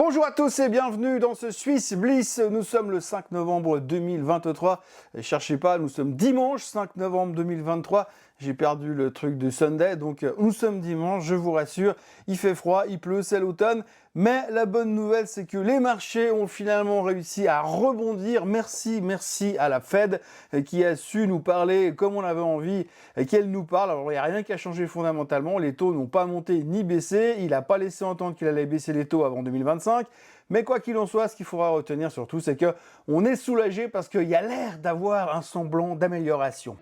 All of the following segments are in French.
Bonjour à tous et bienvenue dans ce Swiss Bliss. Nous sommes le 5 novembre 2023. Et cherchez pas, nous sommes dimanche 5 novembre 2023. J'ai perdu le truc du Sunday, donc nous sommes dimanche, je vous rassure. Il fait froid, il pleut, c'est l'automne. Mais la bonne nouvelle, c'est que les marchés ont finalement réussi à rebondir. Merci à la Fed qui a su nous parler comme on avait envie qu'elle nous parle. Alors, il n'y a rien qui a changé fondamentalement. Les taux n'ont pas monté ni baissé. Il n'a pas laissé entendre qu'il allait baisser les taux avant 2025. Mais quoi qu'il en soit, ce qu'il faudra retenir surtout, c'est qu'on est soulagé parce qu'il y a l'air d'avoir un semblant d'amélioration.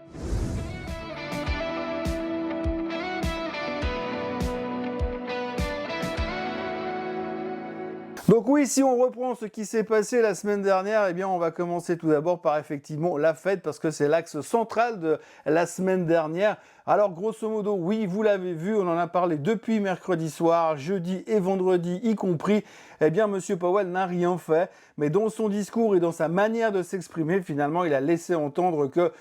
Donc oui, si on reprend ce qui s'est passé la semaine dernière, eh bien on va commencer tout d'abord par effectivement la Fed parce que c'est l'axe central de la semaine dernière. Alors grosso modo, oui, vous l'avez vu, on en a parlé depuis mercredi soir, jeudi et vendredi y compris. Eh bien Monsieur Powell n'a rien fait, mais dans son discours et dans sa manière de s'exprimer, finalement, il a laissé entendre que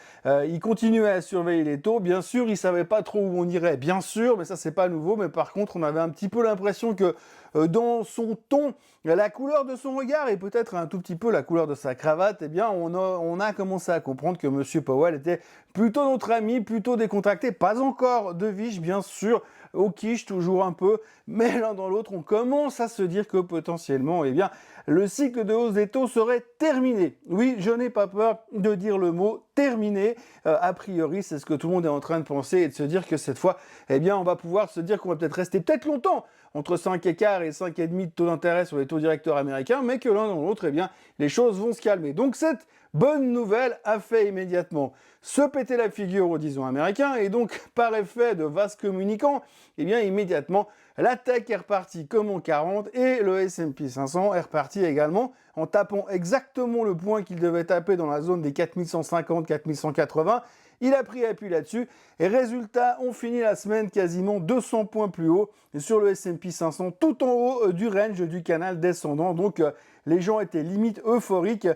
il continuait à surveiller les taux. Bien sûr, il savait pas trop où on irait, bien sûr, mais ça c'est pas nouveau. Mais par contre, on avait un petit peu l'impression que dans son ton, la couleur de son regard et peut-être un tout petit peu la couleur de sa cravate, eh bien, on a commencé à comprendre que Monsieur Powell était plutôt notre ami, plutôt décontracté, pas encore de viche, bien sûr, au quiche, toujours un peu, mais l'un dans l'autre, on commence à se dire que potentiellement, eh bien, le cycle de hausse des taux serait terminé. Oui, je n'ai pas peur de dire le mot terminé. A priori, c'est ce que tout le monde est en train de penser et de se dire que cette fois, eh bien, on va pouvoir se dire qu'on va peut-être rester longtemps entre 5,15 et 5,5 de taux d'intérêt sur les taux directeurs américains, mais que l'un dans l'autre, eh bien, les choses vont se calmer. Donc cette bonne nouvelle a fait immédiatement se péter la figure aux 10 ans américains, et donc par effet de vase communicant, eh bien immédiatement, la tech est repartie comme en 40 et le S&P 500 est reparti également en tapant exactement le point qu'il devait taper dans la zone des 4150, 4180. Il a pris appui là-dessus et résultat, on finit la semaine quasiment 200 points plus haut sur le S&P 500, tout en haut du range du canal descendant. Donc les gens étaient limite euphoriques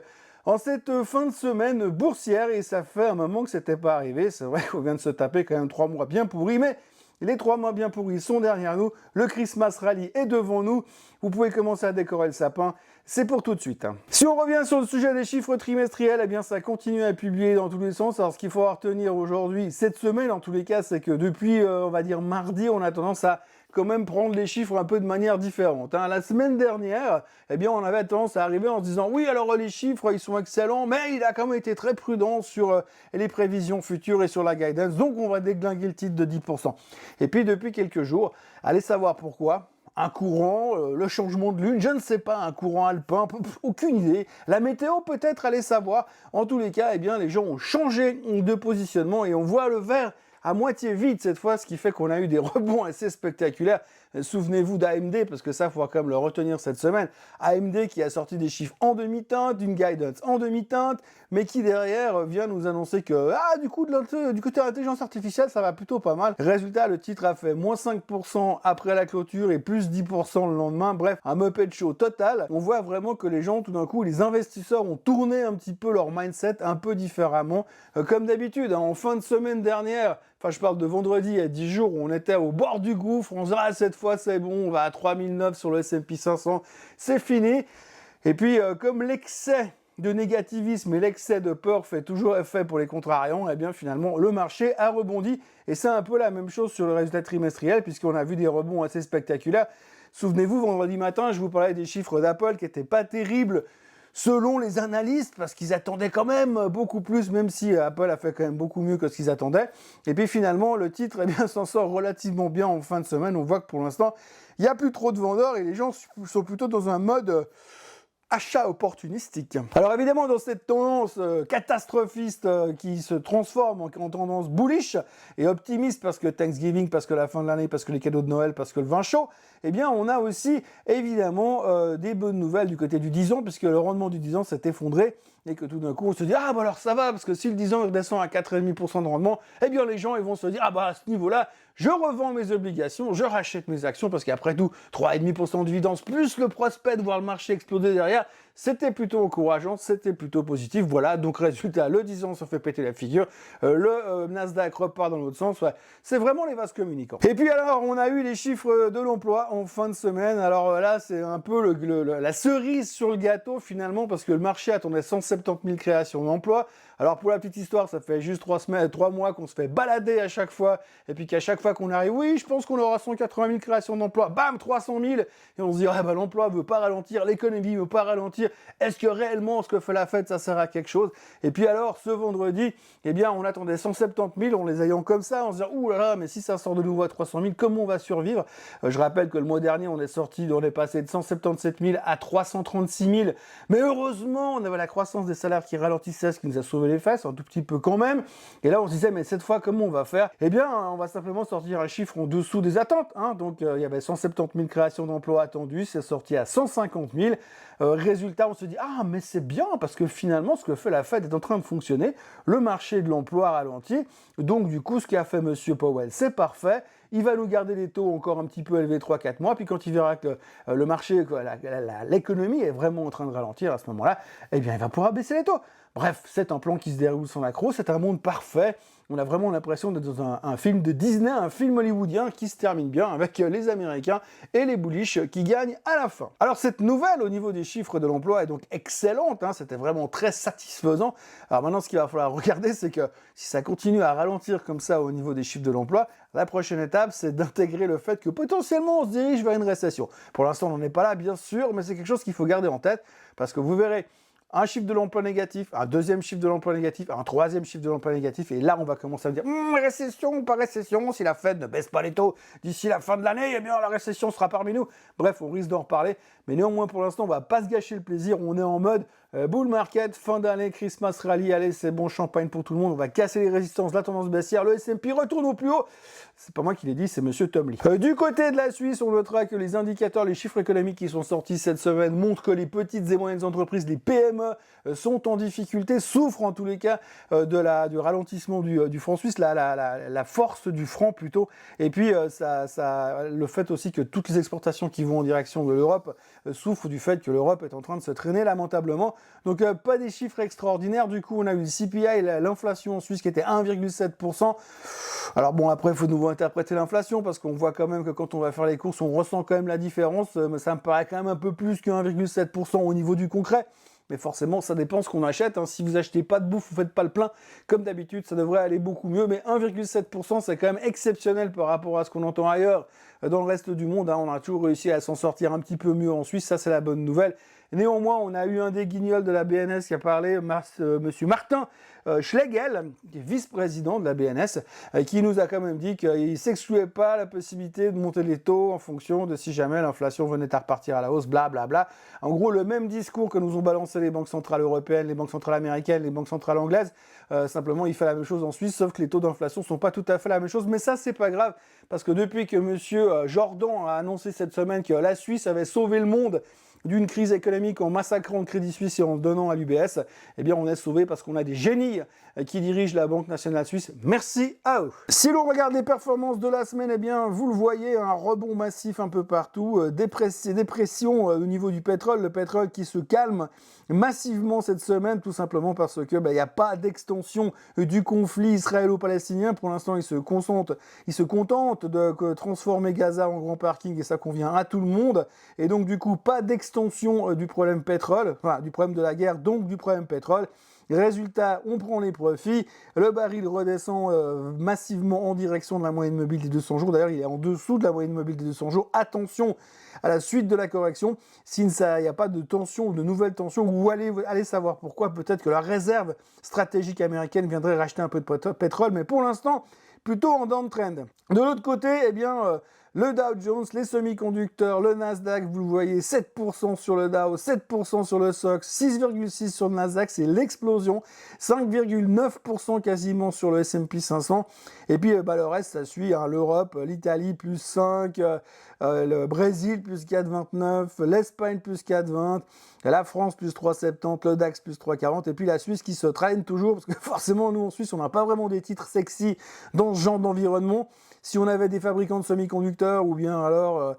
en cette fin de semaine boursière et ça fait un moment que c'était pas arrivé. C'est vrai qu'on vient de se taper quand même 3 mois bien pourris, mais les 3 mois bien pourris sont derrière nous. Le Christmas Rally est devant nous. Vous pouvez commencer à décorer le sapin. C'est pour tout de suite. Si on revient sur le sujet des chiffres trimestriels, eh bien ça continue à publier dans tous les sens. Alors ce qu'il faut retenir aujourd'hui, cette semaine en tous les cas, c'est que depuis, on va dire mardi, on a tendance à quand même prendre les chiffres un peu de manière différente. La semaine dernière, eh bien, on avait tendance à arriver en se disant oui, alors les chiffres, ils sont excellents, mais il a quand même été très prudent sur les prévisions futures et sur la guidance, donc on va déglinguer le titre de 10%. Et puis depuis quelques jours, allez savoir pourquoi. Un courant, le changement de lune, je ne sais pas, un courant alpin, aucune idée. La météo peut-être, allez savoir. En tous les cas, eh bien, les gens ont changé de positionnement et on voit le verre à moitié vide cette fois, ce qui fait qu'on a eu des rebonds assez spectaculaires. Souvenez-vous d'AMD, parce que ça, il faut quand même le retenir cette semaine. AMD qui a sorti des chiffres en demi-teinte, une guidance en demi-teinte, mais qui derrière vient nous annoncer que du côté de l'intelligence artificielle, ça va plutôt pas mal. Résultat, le titre a fait moins 5% après la clôture et plus 10% le lendemain. Bref, un Muppet Show total. On voit vraiment que les gens, tout d'un coup, les investisseurs ont tourné un petit peu leur mindset un peu différemment. Comme d'habitude, en fin de semaine dernière, enfin je parle de vendredi, il y a 10 jours, où on était au bord du gouffre, on se dit cette fois c'est bon, on va à 3009 sur le S&P 500, c'est fini. Et puis comme l'excès de négativisme et l'excès de peur fait toujours effet pour les contrariants, eh bien finalement le marché a rebondi et c'est un peu la même chose sur le résultat trimestriel puisqu'on a vu des rebonds assez spectaculaires. Souvenez-vous, vendredi matin, je vous parlais des chiffres d'Apple qui n'étaient pas terribles selon les analystes, parce qu'ils attendaient quand même beaucoup plus, même si Apple a fait quand même beaucoup mieux que ce qu'ils attendaient. Et puis finalement, le titre s'en sort relativement bien en fin de semaine. On voit que pour l'instant, il n'y a plus trop de vendeurs et les gens sont plutôt dans un mode achat opportunistique. Alors évidemment, dans cette tendance catastrophiste qui se transforme en tendance bullish et optimiste parce que Thanksgiving, parce que la fin de l'année, parce que les cadeaux de Noël, parce que le vin chaud, eh bien on a aussi évidemment des bonnes nouvelles du côté du 10 ans puisque le rendement du 10 ans s'est effondré et que tout d'un coup on se dit bah alors ça va parce que si le 10 ans redescend à 4,5% de rendement, eh bien les gens ils vont se dire à ce niveau-là, je revends mes obligations, je rachète mes actions parce qu'après tout 3,5% de dividendes plus le prospect de voir le marché exploser derrière, C'était plutôt encourageant, c'était plutôt positif. Voilà, donc résultat, le 10 ans se fait péter la figure, le Nasdaq repart dans l'autre sens. Ouais, c'est vraiment les vases communicants. Et puis alors, on a eu les chiffres de l'emploi en fin de semaine. Alors là, c'est un peu la cerise sur le gâteau finalement, parce que le marché attendait 170 000 créations d'emplois. Alors pour la petite histoire, ça fait juste 3 mois qu'on se fait balader à chaque fois, et puis qu'à chaque fois qu'on arrive, oui, je pense qu'on aura 180 000 créations d'emplois, bam, 300 000, et on se dit, ah bah l'emploi veut pas ralentir, l'économie veut pas ralentir, est-ce que réellement ce que fait la Fed, ça sert à quelque chose? Et puis alors, ce vendredi, eh bien, on attendait 170 000, on les ayant comme ça, on se dit, ouh là là, mais si ça sort de nouveau à 300 000, comment on va survivre? Je rappelle que le mois dernier, on est passé de 177 000 à 336 000, mais heureusement, on avait la croissance des salaires qui ralentissait, ce qui nous a sauvé les fesses, un tout petit peu quand même. Et là, on se disait, mais cette fois, comment on va faire? Eh bien, on va simplement sortir un chiffre en dessous des attentes. Hein. Donc, il y avait 170 000 créations d'emplois attendues, c'est sorti à 150 000. Résultat, on se dit, ah, mais c'est bien, parce que finalement, ce que fait la Fed est en train de fonctionner. Le marché de l'emploi ralentit. Donc, du coup, ce qu'a fait M. Powell, c'est parfait. Il va nous garder les taux encore un petit peu élevés 3-4 mois, puis quand il verra que le marché, l'économie est vraiment en train de ralentir à ce moment-là, eh bien, il va pouvoir baisser les taux. Bref, c'est un plan qui se déroule sans accroc, c'est un monde parfait. On a vraiment l'impression d'être dans un film de Disney, un film hollywoodien qui se termine bien avec les Américains et les bullish qui gagnent à la fin. Alors cette nouvelle au niveau des chiffres de l'emploi est donc excellente, hein, c'était vraiment très satisfaisant. Alors maintenant ce qu'il va falloir regarder, c'est que si ça continue à ralentir comme ça au niveau des chiffres de l'emploi, la prochaine étape c'est d'intégrer le fait que potentiellement on se dirige vers une récession. Pour l'instant on n'en est pas là bien sûr, mais c'est quelque chose qu'il faut garder en tête parce que vous verrez, un chiffre de l'emploi négatif, un deuxième chiffre de l'emploi négatif, un troisième chiffre de l'emploi négatif, et là on va commencer à me dire récession ou pas récession, si la Fed ne baisse pas les taux d'ici la fin de l'année, eh bien la récession sera parmi nous. Bref, on risque d'en reparler, mais néanmoins pour l'instant on va pas se gâcher le plaisir, on est en mode bull market, fin d'année, Christmas rally, allez c'est bon, champagne pour tout le monde, on va casser les résistances, la tendance baissière, le S&P retourne au plus haut. C'est pas moi qui l'ai dit, c'est Monsieur Tom Lee. Du côté de la Suisse, on notera que les indicateurs, les chiffres économiques qui sont sortis cette semaine montrent que les petites et moyennes entreprises, les PME, sont en difficulté, souffrent en tous les cas du ralentissement du franc suisse, la force du franc plutôt, et puis le fait aussi que toutes les exportations qui vont en direction de l'Europe souffrent du fait que l'Europe est en train de se traîner lamentablement. Donc pas des chiffres extraordinaires, du coup on a eu le CPI, l'inflation en Suisse qui était 1,7%. Alors bon, après il faut de nouveau interpréter l'inflation parce qu'on voit quand même que quand on va faire les courses, on ressent quand même la différence, mais ça me paraît quand même un peu plus que 1,7% au niveau du concret. Mais forcément, ça dépend ce qu'on achète. Hein. Si vous achetez pas de bouffe, vous faites pas le plein, comme d'habitude, ça devrait aller beaucoup mieux. Mais 1,7%, c'est quand même exceptionnel par rapport à ce qu'on entend ailleurs dans le reste du monde. Hein. On a toujours réussi à s'en sortir un petit peu mieux en Suisse, ça c'est la bonne nouvelle. Néanmoins, on a eu un des guignols de la BNS qui a parlé, Monsieur Martin Schlegel, qui est vice-président de la BNS, qui nous a quand même dit qu'il ne s'excluait pas la possibilité de monter les taux en fonction de si jamais l'inflation venait à repartir à la hausse, blablabla. En gros, le même discours que nous ont balancé les banques centrales européennes, les banques centrales américaines, les banques centrales anglaises. Simplement, il fait la même chose en Suisse, sauf que les taux d'inflation ne sont pas tout à fait la même chose. Mais ça, c'est pas grave, parce que depuis que Monsieur Jordan a annoncé cette semaine que la Suisse avait sauvé le monde d'une crise économique en massacrant le Crédit Suisse et en le donnant à l'UBS, eh bien on est sauvé parce qu'on a des génies qui dirigent la Banque nationale suisse. Merci à eux. Si l'on regarde les performances de la semaine, eh bien vous le voyez, un rebond massif un peu partout, dépression au niveau du pétrole, le pétrole qui se calme massivement cette semaine, tout simplement parce que il n'y a pas d'extension du conflit israélo-palestinien. Pour l'instant, il se contente de transformer Gaza en grand parking et ça convient à tout le monde. Et donc du coup, pas d'extension du problème pétrole, enfin du problème de la guerre, donc du problème pétrole. Résultat, on prend les profits, le baril redescend massivement en direction de la moyenne mobile des 200 jours. D'ailleurs, il est en dessous de la moyenne mobile des 200 jours. Attention à la suite de la correction, s'il n'y a pas de tension ou de nouvelles tensions, ou allez savoir pourquoi, peut-être que la réserve stratégique américaine viendrait racheter un peu de pétrole, mais pour l'instant, plutôt en downtrend. De l'autre côté, eh bien, le Dow Jones, les semi-conducteurs, le Nasdaq, vous le voyez, 7% sur le Dow, 7% sur le SOX, 6,6% sur le Nasdaq, c'est l'explosion, 5,9% quasiment sur le S&P 500, et puis le reste, ça suit, hein, l'Europe, l'Italie, plus 5, le Brésil, plus 4,29, l'Espagne, plus 4,20, la France, plus 3,70, le DAX, plus 3,40, et puis la Suisse qui se traîne toujours, parce que forcément, nous, en Suisse, on n'a pas vraiment des titres sexy dans ce genre d'environnement. Si on avait des fabricants de semi-conducteurs ou bien alors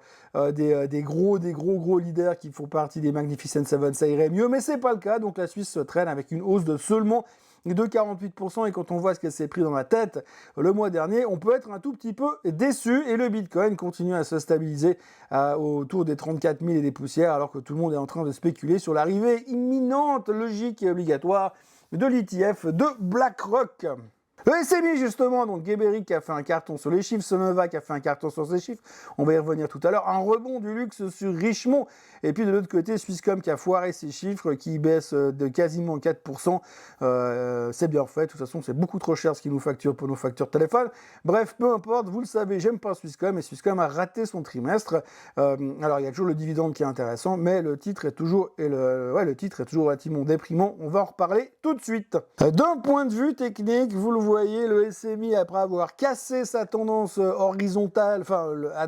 des gros leaders qui font partie des Magnificent Seven, ça irait mieux, mais c'est pas le cas. Donc la Suisse se traîne avec une hausse de seulement de 48%, et quand on voit ce qu'elle s'est pris dans la tête le mois dernier, on peut être un tout petit peu déçu, et le Bitcoin continue à se stabiliser autour des 34 000 et des poussières, alors que tout le monde est en train de spéculer sur l'arrivée imminente, logique et obligatoire de l'ETF de BlackRock. Le SMI justement, donc Geberit qui a fait un carton sur les chiffres, Sonova qui a fait un carton sur ses chiffres, on va y revenir tout à l'heure, un rebond du luxe sur Richemont, et puis de l'autre côté Swisscom qui a foiré ses chiffres, qui baisse de quasiment 4%, c'est bien fait, de toute façon c'est beaucoup trop cher ce qu'ils nous facturent pour nos factures de téléphone, bref, peu importe, vous le savez, j'aime pas Swisscom, et Swisscom a raté son trimestre, alors il y a toujours le dividende qui est intéressant, mais le titre est toujours, le titre est toujours relativement déprimant, on va en reparler tout de suite. D'un point de vue technique, vous le voyez, le SMI, après avoir cassé sa tendance horizontale,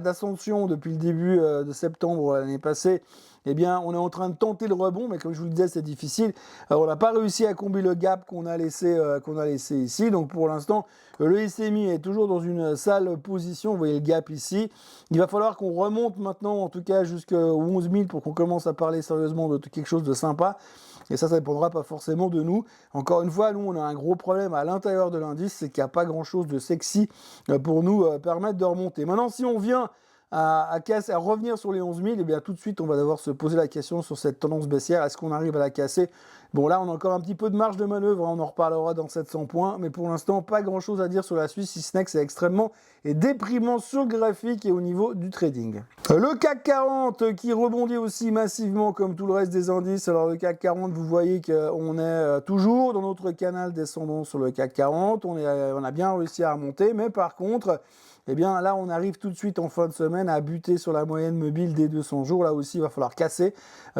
d'ascension depuis le début de septembre l'année passée, eh bien, on est en train de tenter le rebond, mais comme je vous le disais, c'est difficile. On n'a pas réussi à combler le gap qu'on a laissé ici. Donc, pour l'instant, le SMI est toujours dans une sale position. Vous voyez le gap ici. Il va falloir qu'on remonte maintenant, en tout cas, jusqu'aux 11 000 pour qu'on commence à parler sérieusement de quelque chose de sympa. Et ça dépendra pas forcément de nous. Encore une fois, nous, on a un gros problème à l'intérieur de l'indice, c'est qu'il n'y a pas grand-chose de sexy pour nous permettre de remonter. Maintenant, si on vient à revenir sur les 11 000, et bien tout de suite, on va devoir se poser la question sur cette tendance baissière. Est-ce qu'on arrive à la casser? Bon, là, on a encore un petit peu de marge de manœuvre, on en reparlera dans 700 points, mais pour l'instant, pas grand-chose à dire sur la Suisse, si ce n'est que c'est extrêmement déprimant sur le graphique et au niveau du trading. Le CAC 40 qui rebondit aussi massivement comme tout le reste des indices. Alors le CAC 40, vous voyez qu'on est toujours dans notre canal descendant sur le CAC 40, on a bien réussi à remonter, mais par contre, eh bien là on arrive tout de suite en fin de semaine à buter sur la moyenne mobile des 200 jours. Là aussi il va falloir casser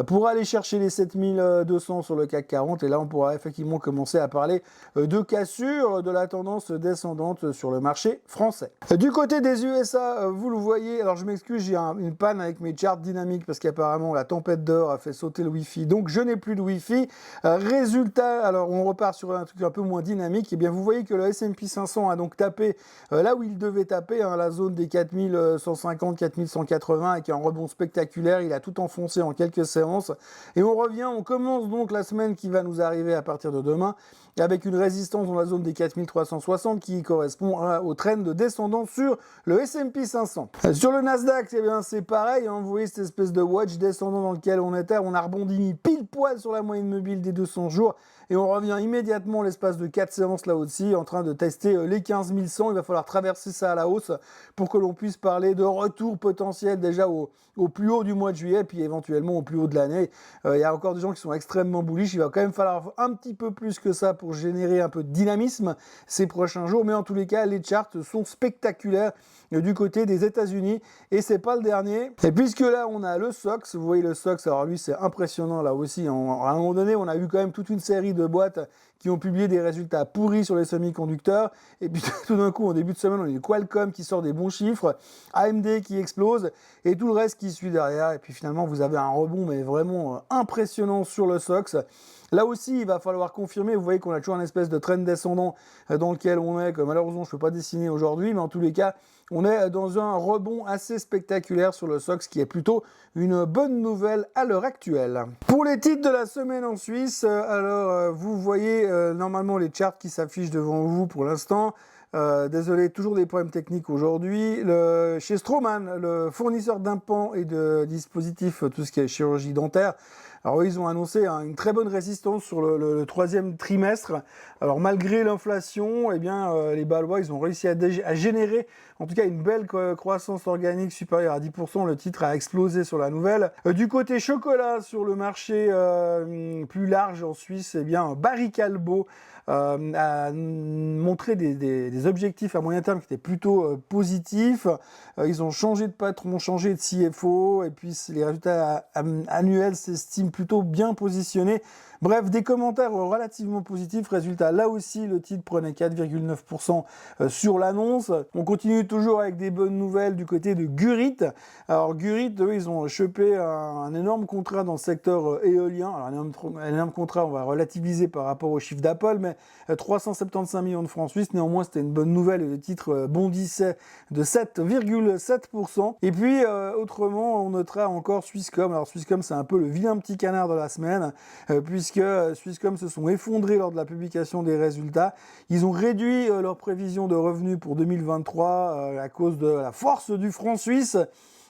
pour aller chercher les 7200 sur le CAC 40, et là on pourra effectivement commencer à parler de cassure de la tendance descendante sur le marché français. Du côté des USA, vous le voyez, alors je m'excuse, j'ai une panne avec mes charts dynamiques parce qu'apparemment la tempête d'or a fait sauter le Wi-Fi, donc je n'ai plus de Wi-Fi. Résultat, alors on repart sur un truc un peu moins dynamique, et bien vous voyez que le S&P 500 a donc tapé là où il devait taper, la zone des 4150, 4180, avec un rebond spectaculaire. Il a tout enfoncé en quelques séances. Et on commence donc la semaine qui va nous arriver à partir de demain, avec une résistance dans la zone des 4360 qui correspond au trend descendant sur le S&P 500. Sur le Nasdaq, eh bien c'est pareil, vous voyez cette espèce de watch descendant dans lequel on était, on a rebondi pile poil sur la moyenne mobile des 200 jours, et on revient immédiatement l'espace de 4 séances là aussi, en train de tester les 15 100. Il va falloir traverser ça à la hausse pour que l'on puisse parler de retour potentiel déjà au plus haut du mois de juillet, puis éventuellement au plus haut de l'année. Il y a encore des gens qui sont extrêmement bullish, il va quand même falloir un petit peu plus que ça pour générer un peu de dynamisme ces prochains jours, mais en tous les cas, les charts sont spectaculaires du côté des États-Unis, et c'est pas le dernier. Et puisque là, on a le SOX, vous voyez le SOX, alors lui, c'est impressionnant là aussi. À un moment donné, on a eu quand même toute une série de boîtes qui ont publié des résultats pourris sur les semi-conducteurs, et puis tout d'un coup, en début de semaine, on a eu Qualcomm qui sort des bons chiffres, AMD qui explose, et tout le reste qui suit derrière, et puis finalement, vous avez un rebond, mais vraiment impressionnant sur le SOX. Là aussi, il va falloir confirmer. Vous voyez qu'on a toujours un espèce de trend descendant dans lequel on est, que malheureusement, je ne peux pas dessiner aujourd'hui, mais en tous les cas, on est dans un rebond assez spectaculaire sur le SOX, qui est plutôt une bonne nouvelle à l'heure actuelle. Pour les titres de la semaine en Suisse, alors vous voyez normalement les charts qui s'affichent devant vous pour l'instant. Désolé, toujours des problèmes techniques aujourd'hui. Chez Straumann, le fournisseur d'implants et de dispositifs, tout ce qui est chirurgie dentaire, alors eux, ils ont annoncé une très bonne résistance sur le troisième trimestre. Alors malgré l'inflation, eh bien les Balois, ils ont réussi à générer en tout cas une belle croissance organique supérieure à 10%. Le titre a explosé sur la nouvelle. Du côté chocolat, sur le marché plus large en Suisse, eh bien Barry Callebaut a montré des objectifs à moyen terme qui étaient plutôt positifs. Ils ont changé de patron, changé de CFO, et puis les résultats annuels s'estiment plutôt bien positionné. Bref, des commentaires relativement positifs. Résultat, là aussi, le titre prenait 4,9% sur l'annonce. On continue toujours avec des bonnes nouvelles du côté de Gurit. Alors Gurit, eux, ils ont chopé un énorme contrat dans le secteur éolien. Alors un énorme contrat, on va relativiser par rapport au chiffre d'Apple, mais 375 millions de francs suisses. Néanmoins, c'était une bonne nouvelle. Le titre bondissait de 7,7%. Et puis, autrement, on notera encore Swisscom. Alors Swisscom, c'est un peu le vilain petit canard de la semaine, puisque Swisscom se sont effondrés lors de la publication des résultats. Ils ont réduit leurs prévisions de revenus pour 2023 à cause de la force du franc suisse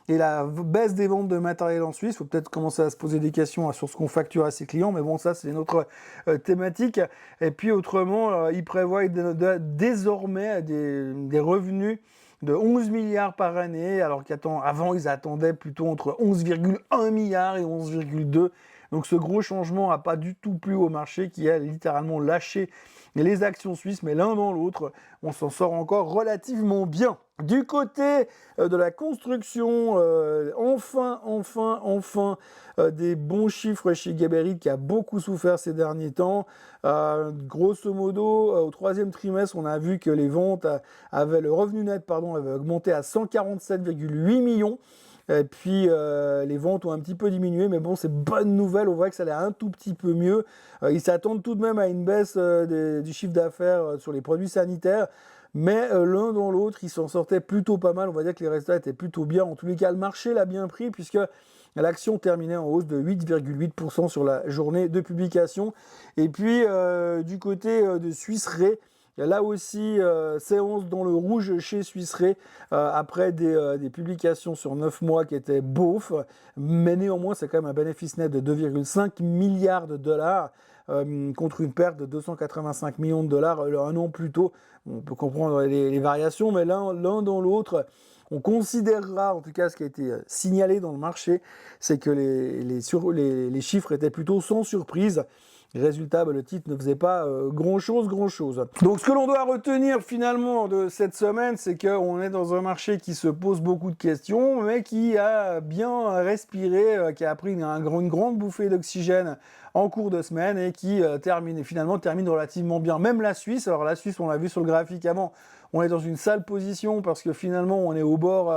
et la baisse des ventes de matériel en Suisse. Il faut peut-être commencer à se poser des questions sur ce qu'on facture à ses clients, mais bon, ça, c'est une autre thématique. Et puis, autrement, ils prévoient désormais des revenus de 11 milliards par année, alors qu'avant, ils attendaient plutôt entre 11,1 milliards et 11,2. Donc ce gros changement n'a pas du tout plu au marché qui a littéralement lâché les actions suisses, mais l'un dans l'autre, on s'en sort encore relativement bien. Du côté de la construction, enfin, des bons chiffres chez Geberit qui a beaucoup souffert ces derniers temps. Grosso modo, au troisième trimestre, on a vu que les ventes le revenu net, avait augmenté à 147,8 millions. Et puis les ventes ont un petit peu diminué, mais bon, c'est bonne nouvelle, on voit que ça allait un tout petit peu mieux. Ils s'attendent tout de même à une baisse du chiffre d'affaires sur les produits sanitaires, mais l'un dans l'autre, ils s'en sortaient plutôt pas mal. On va dire que les résultats étaient plutôt bien. En tous les cas, le marché l'a bien pris, puisque l'action terminait en hausse de 8,8% sur la journée de publication. Et puis, du côté de Suisse Re, là aussi, séance dans le rouge chez Suisse Re, après des publications sur 9 mois qui étaient beaufs, mais néanmoins, c'est quand même un bénéfice net de 2,5 milliards de dollars, contre une perte de 285 millions de dollars un an plus tôt. On peut comprendre les variations, mais l'un dans l'autre, on considérera, en tout cas ce qui a été signalé dans le marché, c'est que les chiffres étaient plutôt sans surprise. Résultat, le titre ne faisait pas grand-chose. Donc ce que l'on doit retenir finalement de cette semaine, c'est qu'on est dans un marché qui se pose beaucoup de questions, mais qui a bien respiré, qui a pris une grande bouffée d'oxygène en cours de semaine et qui termine relativement bien. Même la Suisse, alors la Suisse, on l'a vu sur le graphique avant, on est dans une sale position parce que finalement on est au bord,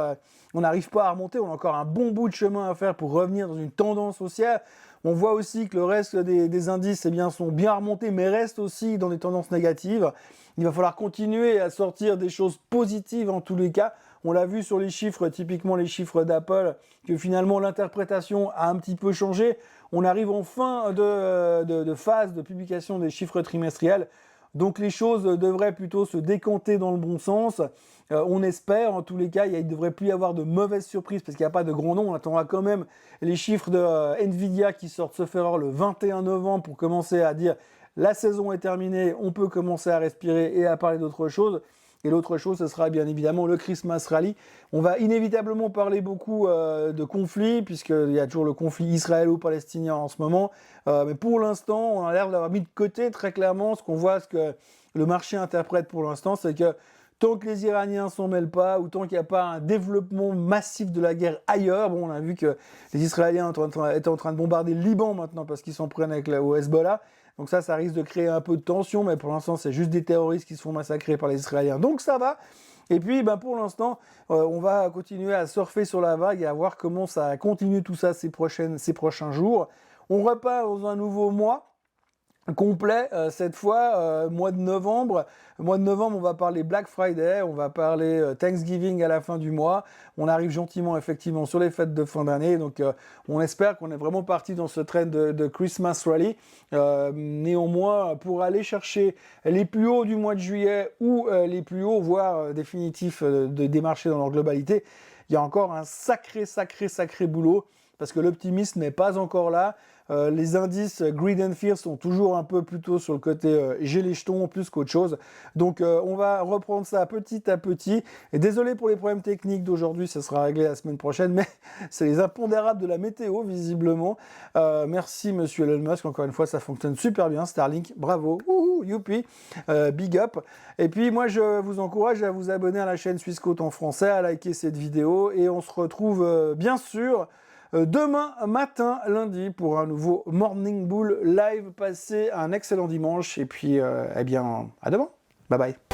on n'arrive pas à remonter, on a encore un bon bout de chemin à faire pour revenir dans une tendance haussière. On voit aussi que le reste des indices sont bien remontés, mais restent aussi dans des tendances négatives. Il va falloir continuer à sortir des choses positives en tous les cas. On l'a vu sur les chiffres, typiquement les chiffres d'Apple, que finalement l'interprétation a un petit peu changé. On arrive en fin de phase de publication des chiffres trimestriels. Donc les choses devraient plutôt se décanter dans le bon sens. On espère, en tous les cas, il ne devrait plus y avoir de mauvaises surprises parce qu'il n'y a pas de grands noms. On attendra quand même les chiffres de Nvidia qui sortent sauf erreur le 21 novembre pour commencer à dire la saison est terminée, on peut commencer à respirer et à parler d'autre chose. Et l'autre chose, ce sera bien évidemment le Christmas Rally. On va inévitablement parler beaucoup de conflits, puisqu'il y a toujours le conflit israélo-palestinien en ce moment. Mais pour l'instant, on a l'air d'avoir mis de côté très clairement ce qu'on voit, ce que le marché interprète pour l'instant, c'est que tant que les Iraniens s'en mêlent pas, ou tant qu'il n'y a pas un développement massif de la guerre ailleurs, bon, on a vu que les Israéliens étaient en train de bombarder le Liban maintenant parce qu'ils s'en prennent au Hezbollah. Donc ça risque de créer un peu de tension, mais pour l'instant, c'est juste des terroristes qui se font massacrer par les Israéliens. Donc ça va. Et puis, pour l'instant, on va continuer à surfer sur la vague et à voir comment ça continue tout ça ces prochains jours. On repart dans un nouveau mois complet, cette fois, mois de novembre. Mois de novembre, on va parler Black Friday, on va parler Thanksgiving à la fin du mois. On arrive gentiment, effectivement, sur les fêtes de fin d'année. Donc, on espère qu'on est vraiment parti dans ce trend de Christmas Rally. Néanmoins, pour aller chercher les plus hauts du mois de juillet ou les plus hauts, voire définitifs des marchés dans leur globalité, il y a encore un sacré boulot parce que l'optimisme n'est pas encore là. Les indices Greed and Fear sont toujours un peu plutôt sur le côté j'ai les jetons plus qu'autre chose. Donc on va reprendre ça petit à petit. Et désolé pour les problèmes techniques d'aujourd'hui, ça sera réglé la semaine prochaine, mais c'est les impondérables de la météo visiblement. Merci monsieur Elon Musk, encore une fois ça fonctionne super bien, Starlink, bravo, youpi, big up. Et puis moi je vous encourage à vous abonner à la chaîne Suisse Côte en français, à liker cette vidéo et on se retrouve bien sûr demain matin, lundi, pour un nouveau Morning Bull Live. Passez un excellent dimanche et puis, eh bien, à demain. Bye bye.